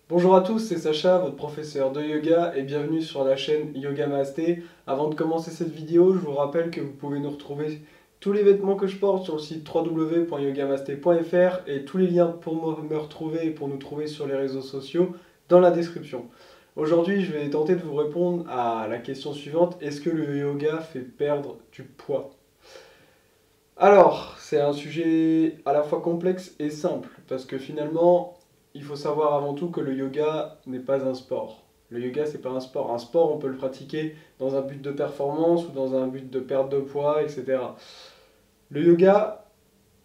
Bonjour à tous, c'est Sacha, votre professeur de yoga et bienvenue sur la chaîne Yoga Masté. Avant de commencer cette vidéo, je vous rappelle que vous pouvez nous retrouver tous les vêtements que je porte sur le site www.yogamasté.fr et tous les liens pour me retrouver et pour nous trouver sur les réseaux sociaux dans la description. Aujourd'hui, je vais tenter de vous répondre à la question suivante, est-ce que le yoga fait perdre du poids? Alors, c'est un sujet à la fois complexe et simple, parce que finalement, il faut savoir avant tout que le yoga n'est pas un sport. Le yoga, c'est pas un sport. Un sport, on peut le pratiquer dans un but de performance ou dans un but de perte de poids, etc. Le yoga,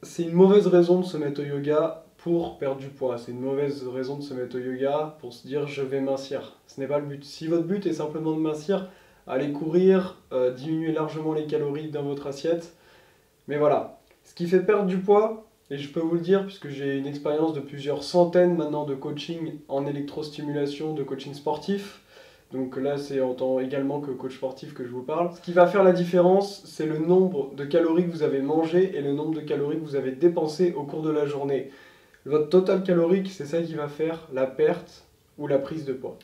c'est une mauvaise raison de se mettre au yoga pour perdre du poids. C'est une mauvaise raison de se mettre au yoga pour se dire je vais mincir. Ce n'est pas le but. Si votre but est simplement de mincir, allez courir, diminuer largement les calories dans votre assiette. Mais voilà, ce qui fait perdre du poids, et je peux vous le dire puisque j'ai une expérience de plusieurs centaines maintenant de coaching en électrostimulation, de coaching sportif, donc là c'est en tant également que coach sportif que je vous parle. Ce qui va faire la différence, c'est le nombre de calories que vous avez mangé et le nombre de calories que vous avez dépensé au cours de la journée. Votre total calorique, c'est ça qui va faire la perte ou la prise de poids.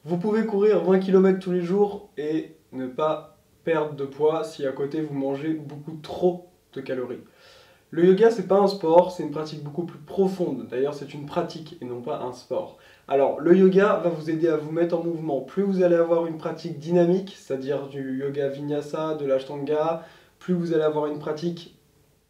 Vous pouvez courir 20 km tous les jours et ne pas perdre de poids si à côté vous mangez beaucoup trop de calories. Le yoga, c'est pas un sport, c'est une pratique beaucoup plus profonde. D'ailleurs, c'est une pratique et non pas un sport. Alors, le yoga va vous aider à vous mettre en mouvement. Plus vous allez avoir une pratique dynamique, c'est-à-dire du yoga vinyasa, de l'ashtanga, plus vous allez avoir une pratique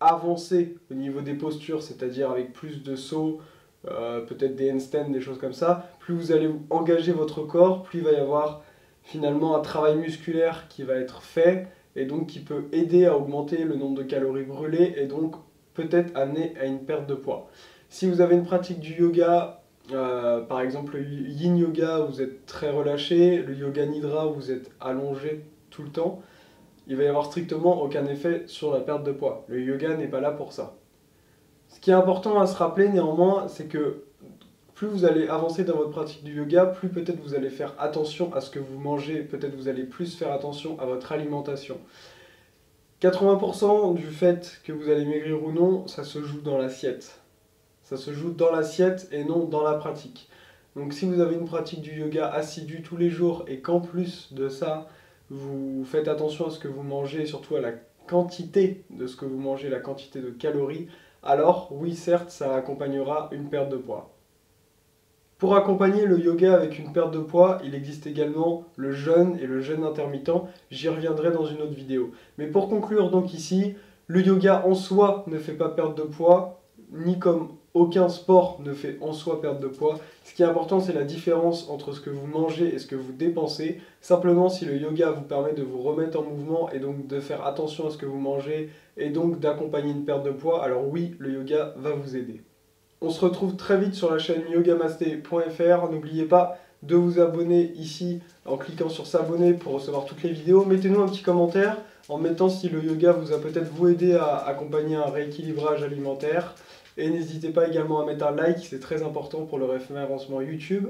avancée au niveau des postures, c'est-à-dire avec plus de sauts, peut-être des handstands, des choses comme ça, plus vous allez engager votre corps, plus il va y avoir finalement un travail musculaire qui va être fait et donc qui peut aider à augmenter le nombre de calories brûlées et donc peut-être amener à une perte de poids. Si vous avez une pratique du yoga, par exemple le yin yoga, vous êtes très relâché, le yoga nidra, vous êtes allongé tout le temps, il va y avoir strictement aucun effet sur la perte de poids. Le yoga n'est pas là pour ça. Ce qui est important à se rappeler néanmoins, c'est que plus vous allez avancer dans votre pratique du yoga, plus peut-être vous allez faire attention à ce que vous mangez, peut-être vous allez plus faire attention à votre alimentation. 80% du fait que vous allez maigrir ou non, ça se joue dans l'assiette. Ça se joue dans l'assiette et non dans la pratique. Donc si vous avez une pratique du yoga assidue tous les jours et qu'en plus de ça, vous faites attention à ce que vous mangez et surtout à la quantité de ce que vous mangez, la quantité de calories, alors oui certes ça accompagnera une perte de poids. Pour accompagner le yoga avec une perte de poids, il existe également le jeûne et le jeûne intermittent. J'y reviendrai dans une autre vidéo. Mais pour conclure donc ici, le yoga en soi ne fait pas perdre de poids, ni comme aucun sport ne fait en soi perdre de poids. Ce qui est important, c'est la différence entre ce que vous mangez et ce que vous dépensez. Simplement, si le yoga vous permet de vous remettre en mouvement et donc de faire attention à ce que vous mangez et donc d'accompagner une perte de poids, alors oui, le yoga va vous aider. On se retrouve très vite sur la chaîne yogamasté.fr. N'oubliez pas de vous abonner ici en cliquant sur s'abonner pour recevoir toutes les vidéos. Mettez-nous un petit commentaire en mettant si le yoga vous a peut-être aidé à accompagner un rééquilibrage alimentaire. Et n'hésitez pas également à mettre un like, c'est très important pour le référencement YouTube.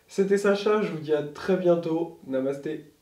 C'était Sacha, je vous dis à très bientôt. Namasté.